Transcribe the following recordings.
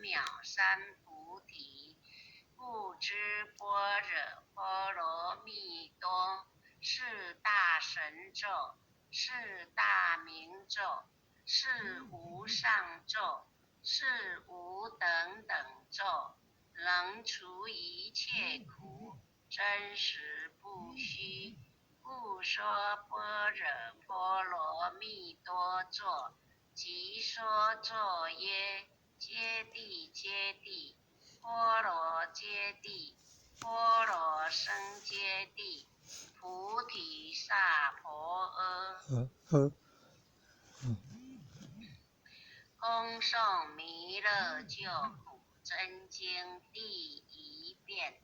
藐三菩提，故知般若波罗蜜多是大神咒，是大明咒，是无上咒，是无等等咒，能除一切苦，真实不虚。故说般若波罗蜜多咒，即说咒曰：揭谛揭谛，波罗揭谛，波罗僧揭谛，菩提萨婆诃。恭诵弥勒救苦真经第一遍。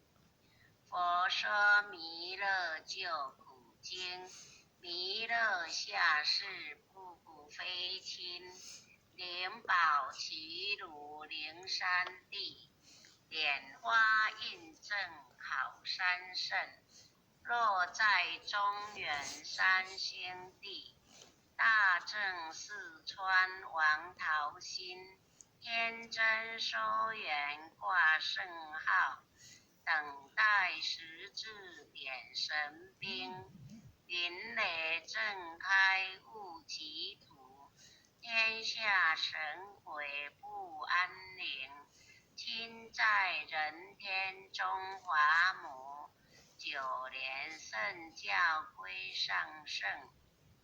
佛说弥勒救苦经，弥勒下世步步非亲，灵宝齐如灵山地，莲花印证好山胜，落在中原三星地，大正四川王桃心，天真收圆挂圣号，等待十字点神兵，云雷震开雾齐土，天下神鬼不安宁，亲在人天中华母，九莲圣教归上圣，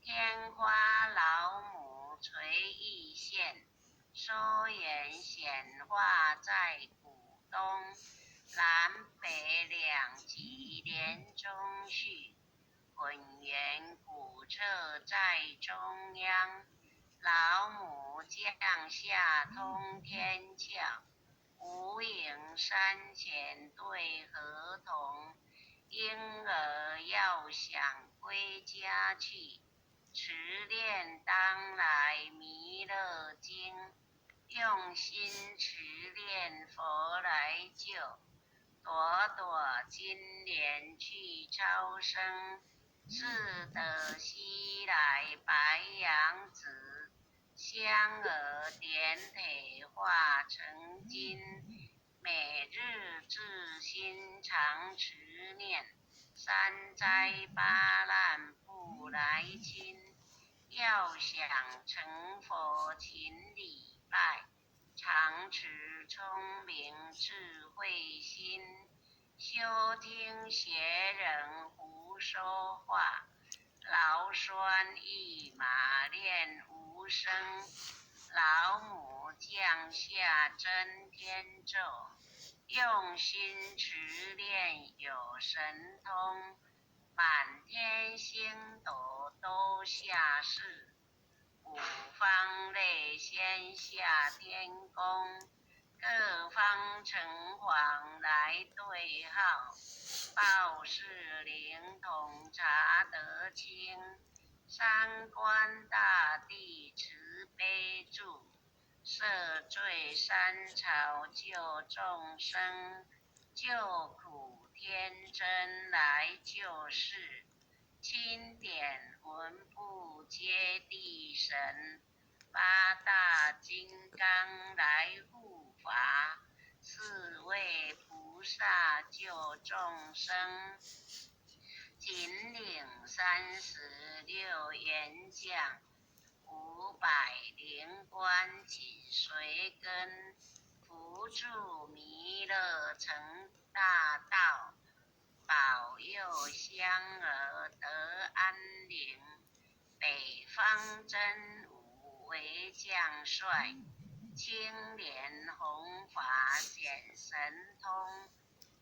天花老母垂意现，收圆显化在古东，南北两极连中续，混元古彻在中央，老母降下通天窍，无影山前对河童，婴儿要想归家去，持念当来弥勒经，用心持念佛来救，朵朵金莲去超生，自得西来白羊子，香儿点腿化成金，每日自心常持念，三灾八难不来侵，要想成佛勤礼拜，常持聪明智慧心，休听邪人胡说话，劳酸一马练无声，老母降下真天咒，用心持念有神通，满天星斗都下世，五方类先下天宫，各方城隍来对号，报事灵通查得清，三官大帝慈悲助，赦罪三朝救众生，救苦天真来救世，钦点文部接地神，八大金刚来护法，四位菩萨救众生，紧领36员将，500灵官紧随跟，扶助弥勒成大道，保佑香儿得安宁。北方真武为将帅，青莲弘法显神通，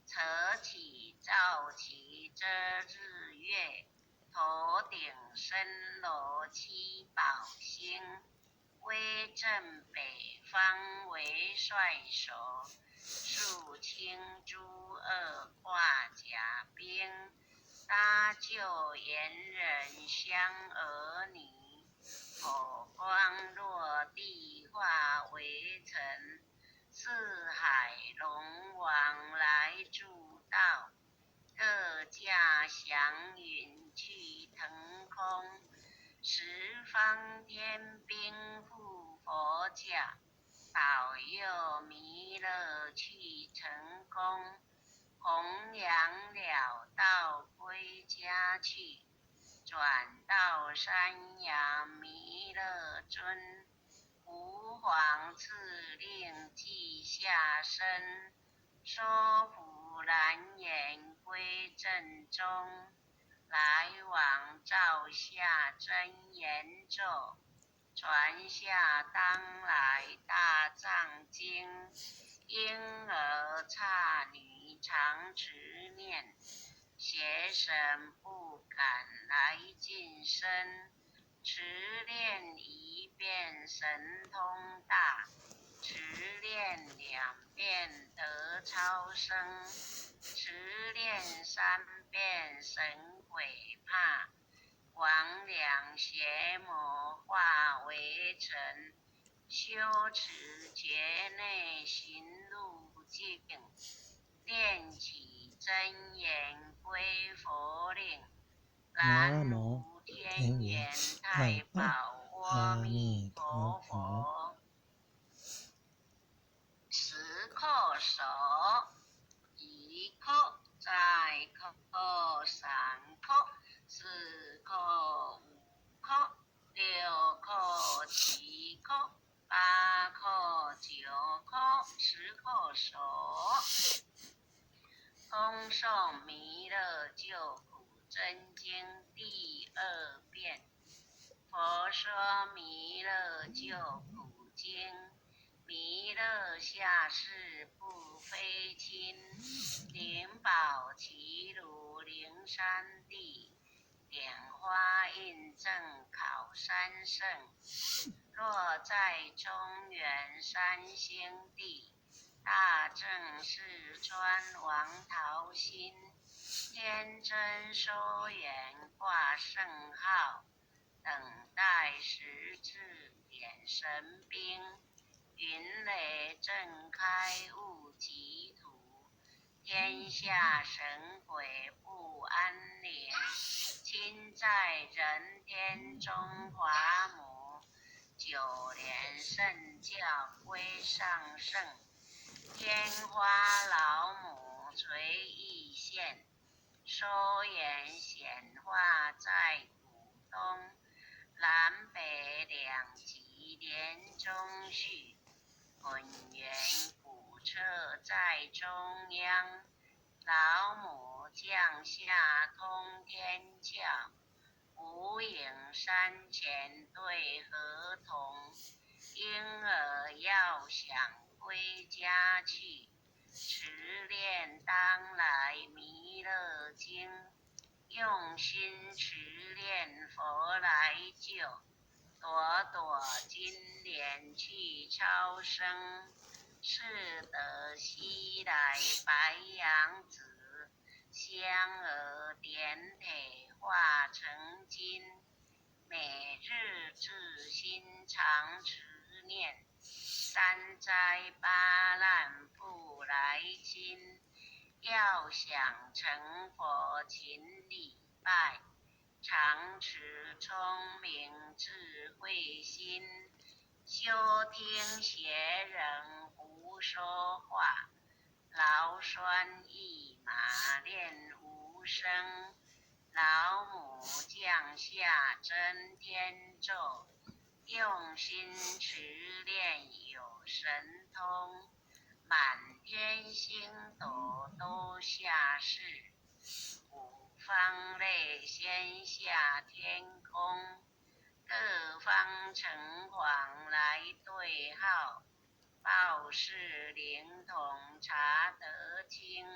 扯起照旗遮日月，头顶深罗七宝星，威震北方为帅首，肃清诸恶挂甲兵，搭救猿人香儿女，火光落地化为尘，四海龙王来助道，各驾祥云去腾空，十方天兵护佛教，保佑弥勒去成功，弘扬了道归家去。转到山崖弥勒尊，吾皇赐令记下身，说服蓝颜归正中，来往照下真言咒，传下当来大藏经，婴儿刹女常持念，邪神不敢来近身，持念一遍神通大，持念2遍得超生，持念3遍神鬼怕，魍魉邪魔化为尘，修持劫内行路径，念起真言归佛令。南无天眼太保阿弥陀佛。10叩首，1叩，再叩3叩，4叩5叩，6叩7叩，8叩9叩，10叩首。恭诵弥勒救苦真经第2遍。佛说弥勒救苦经，弥勒下世不非亲，灵宝齐如灵山地，点花印证考三圣。若在中原三星地，大正四川王桃心，天真收眼挂圣号，等待时至点神兵，云雷震开雾极土，天下神鬼不安宁，亲在人天中华母，9年圣教归上圣，天花老母垂意现，收眼显化在古东，南北2极连中续，滚圆古彻在中央，老母降下通天教，无影山前对合同，婴儿要想归家去，持念当来弥勒经，用心持念佛来救，朵朵金莲去超生，是得西来白羊子，香儿点腿化成金，每日至心常持念，3灾8难不来侵，要想成佛勤礼拜，常持聪明智慧心，修听邪人胡说话，劳酸一马练无声，老母降下真天咒，用心持念有神通，满天星斗都下世，五方类先下天空，各方城隍来对号，报事灵通查得清，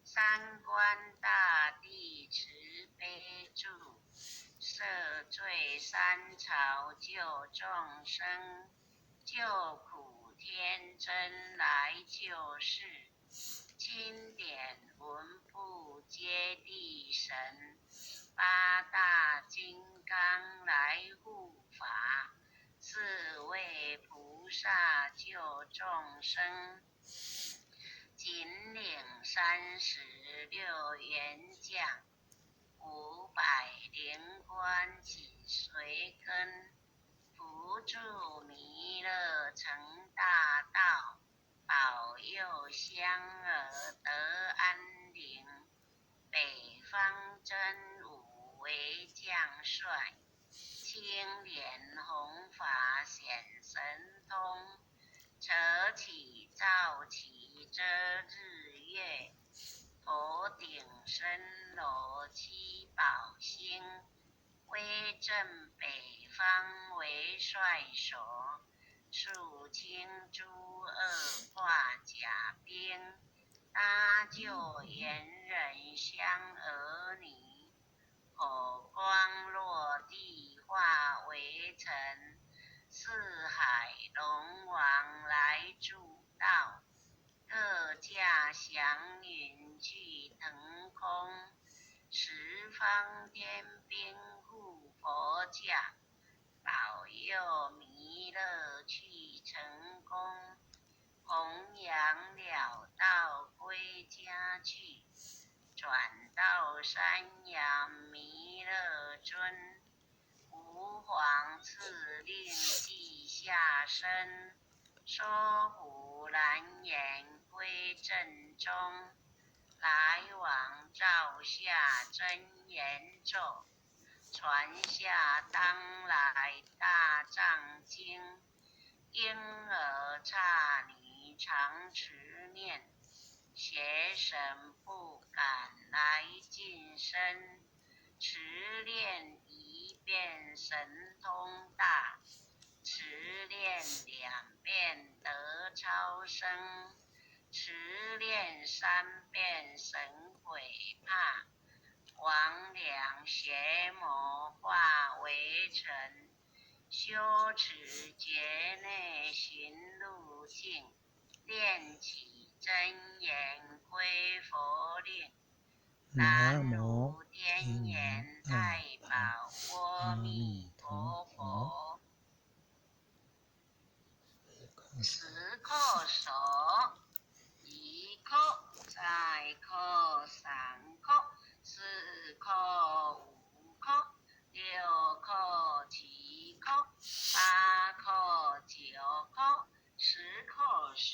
三官大帝慈悲助，赦罪三朝救众生，救苦天真来救世，钦点文部接地神，八大金刚来护法，4位菩萨救众生，紧领36员将，500灵官紧随跟，菩祝弥勒成大道，保佑香儿得安宁。北方真武为将帅，青莲弘法显神通。扯起照起遮日月，头顶深罗七宝星。威震北方为帅所，肃清诸恶化甲兵。搭救猿人香儿女，火光落地化为尘。四海龙王来助道，各驾祥云去腾空。十方天兵护佛驾，保佑弥勒去成功。弘扬了道归家去，转到山阳弥勒尊。吾皇赐令记下身，说胡蓝颜归正中。来往照下真言咒，传下当来大藏经。婴儿刹女常持念，邪神不敢来近身。持念一遍神通大，持念2遍得超生。持念3遍神鬼怕，魍魉邪魔化为尘。修持觉内寻路径，念起真言归佛令。南无天眼太保阿弥陀佛。10叩首，1叩，再叩3叩，4叩5叩，6叩7叩，8叩9叩，10叩首。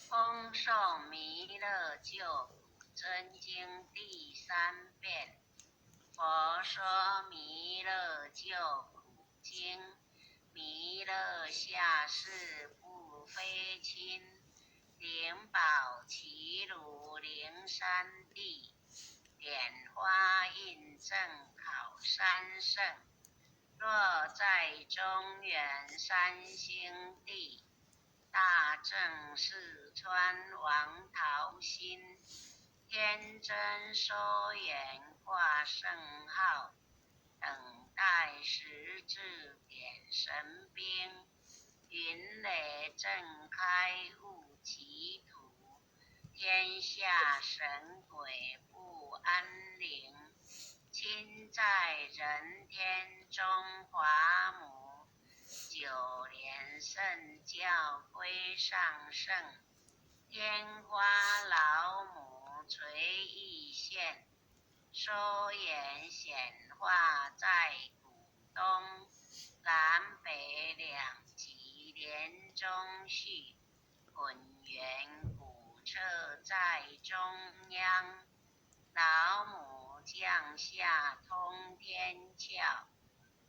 恭诵弥勒救苦真经第3遍。佛说弥勒救苦经。弥勒下世不非亲，灵宝齐如灵山地。点花印证考三圣，若在中原三星地。大正四川王桃心，天真收眼挂圣号。等待时至点神兵，云雷震开雾其土。天下神鬼不安宁，亲在人天中华母。9连圣教归上圣，天花老母垂意现。收眼显化在古东，南北两极连中续。滚圆古彻在中央，老母降下通天窍。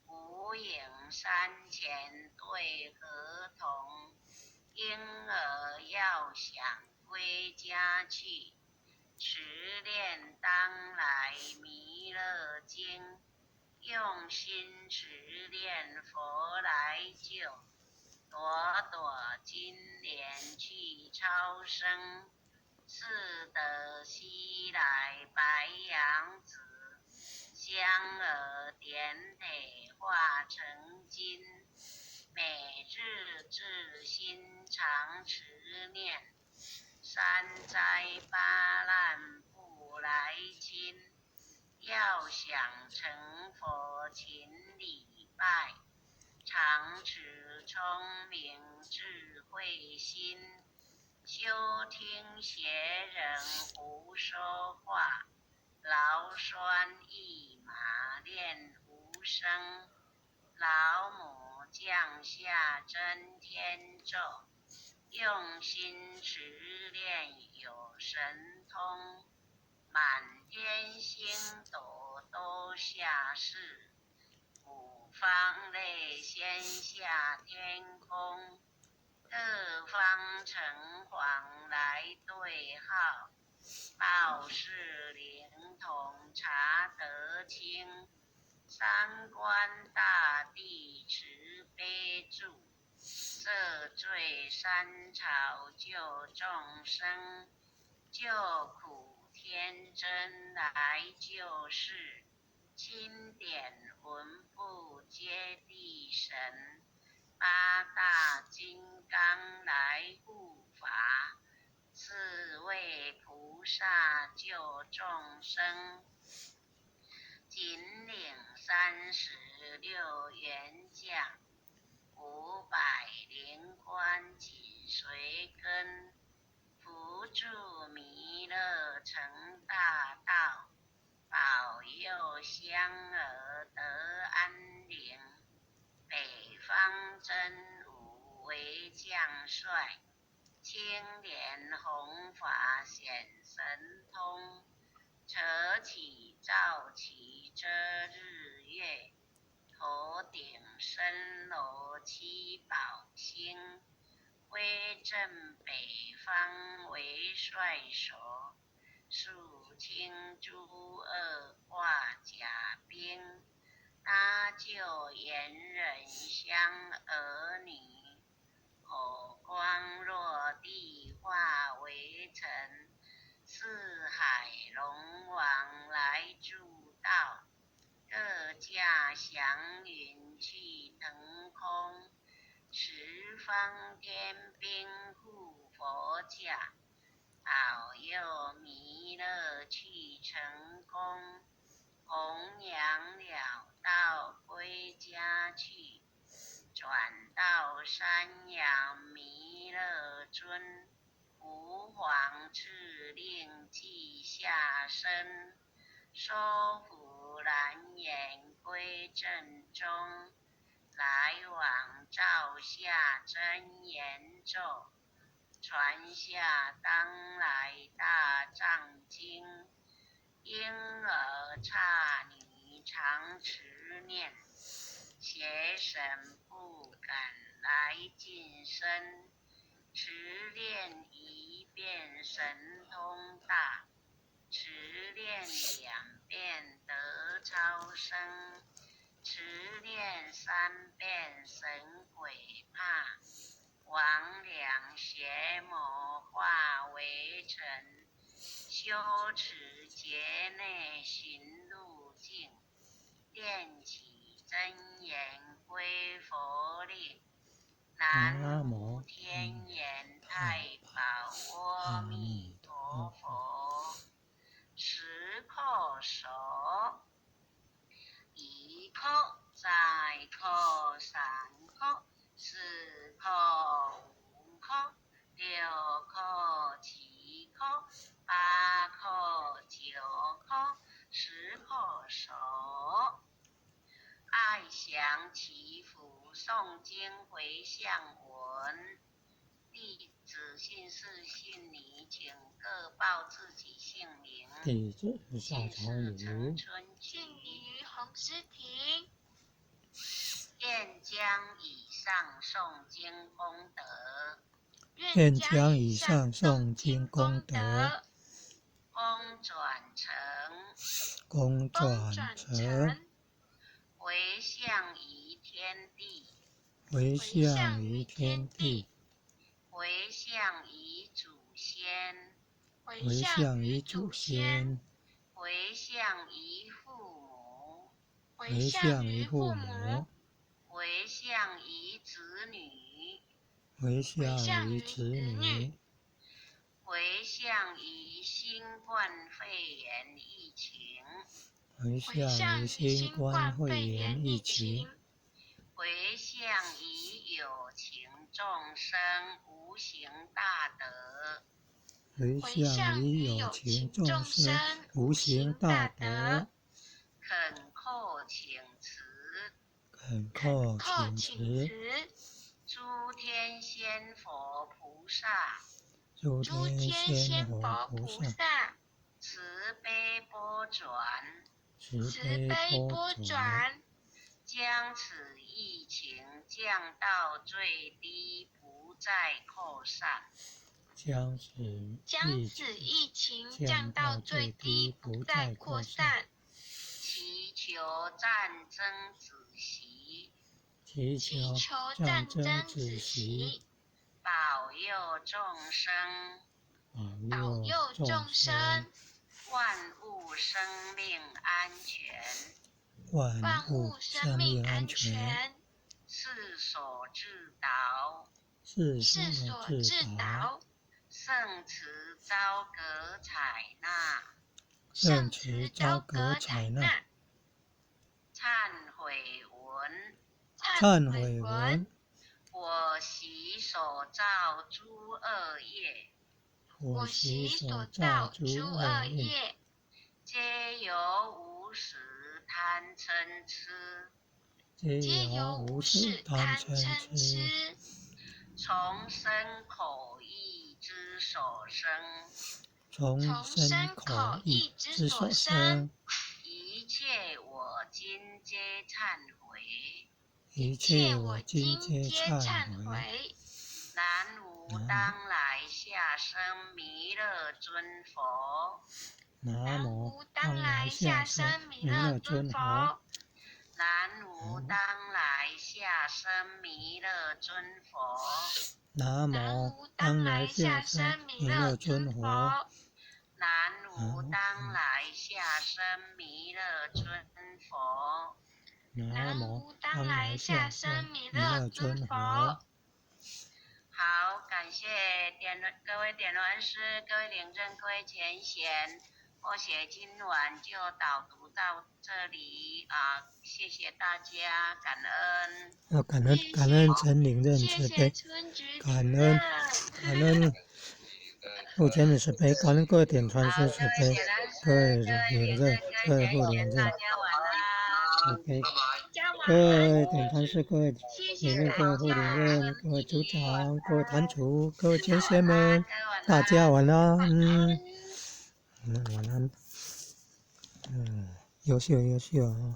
无影山前对合同，婴儿要想归家去。持念当来弥勒经，用心持念佛来救。朵朵金莲去超生，似得西来白羊子。香儿点腿化成金，每日至心常持念。三灾八难不来侵，要想成佛勤礼拜。常持聪明智慧心，休听邪人胡说话。劳酸一马练无声，老母降下真天咒，用心持练有神通，满天星斗都下世，五方类先下天空，各方城隍来对号，报事灵通查得清，三官大帝慈悲助，赦罪三朝救众生，救苦天真来救世，钦点文部接地神，八大金刚来护法，四位菩萨救众生，紧领36员将，500灵官紧随跟，扶助弥勒成大道，保佑香儿得安宁。北方真武为将帅，青莲弘法显神通，扯起照起遮日月，头顶深楼7宝星，威震北方为帅首，肃清诸恶挂甲兵，搭救猿人香儿女，口光落地化为尘，四海龙王来助道，各驾祥云去腾空，十方天兵护佛驾，保佑弥勒去成功，弘扬了道归家去，转到山阳弥勒尊，吾皇敕令即下生，收服蓝颜归正中，来往照下真言咒，传下当来大藏经，婴儿刹女常持念，邪神不敢来近身，持练1遍神通大，持练2遍得超生，持练3遍神鬼怕，魍魉邪魔化为尘，修持劫内寻路径，念起真言归佛令，南无天眼太保阿弥陀佛。10叩首，1叩，再叩3叩，4叩5叩，6叩7叩，8叩9叩，10叩首。爱祥祈福诵经回向文，弟子姓氏姓名，请各报自己姓名。弟子夏姓朝氏陈宇，春姓吉。于洪思婷，愿将以上诵经功德，愿将以上诵经功德功转成，回向于天地，回向于天地，回向于祖先，回向于祖先，回向于父母，回向于父母，回向于子女，回向于子女，回向于新冠肺炎疫情，回向于新冠肺炎疫情，回向于有情众生无形大德，回向于有情众生无形大德，恳叩请辞，恳叩请辞，诸天仙佛菩萨，诸天仙佛菩萨，慈悲波转，慈悲波转，将此疫情降到最低，不再扩散。将此疫情降到最低，不再扩散。祈求战争止息，祈求战争止息，保佑众生，万物生命安全，世所至导，圣慈昭格采纳，忏悔文，我习所造诸恶业，皆由无始贪嗔痴，从身口意之所生，一切我今皆忏悔，南无当来下生弥勒尊佛，南无当来下生弥勒尊佛，南无当来下生弥勒尊佛，南无当来下生弥勒尊佛，南无当来下生弥勒尊佛，南无当来下生弥勒尊佛。好，感谢各位点鸾师、各位领正、各位前贤，或许今晚就导读到这里啊，谢谢大家，感恩。感恩陈领正慈悲，感恩陆监的慈悲，感恩各位点传师慈悲，各位领正、各位副领正慈悲，各位点传师、各位领正、各位副领正、各位组长、各位坛主、各位前贤们，大家晚安。晚安。优秀啊！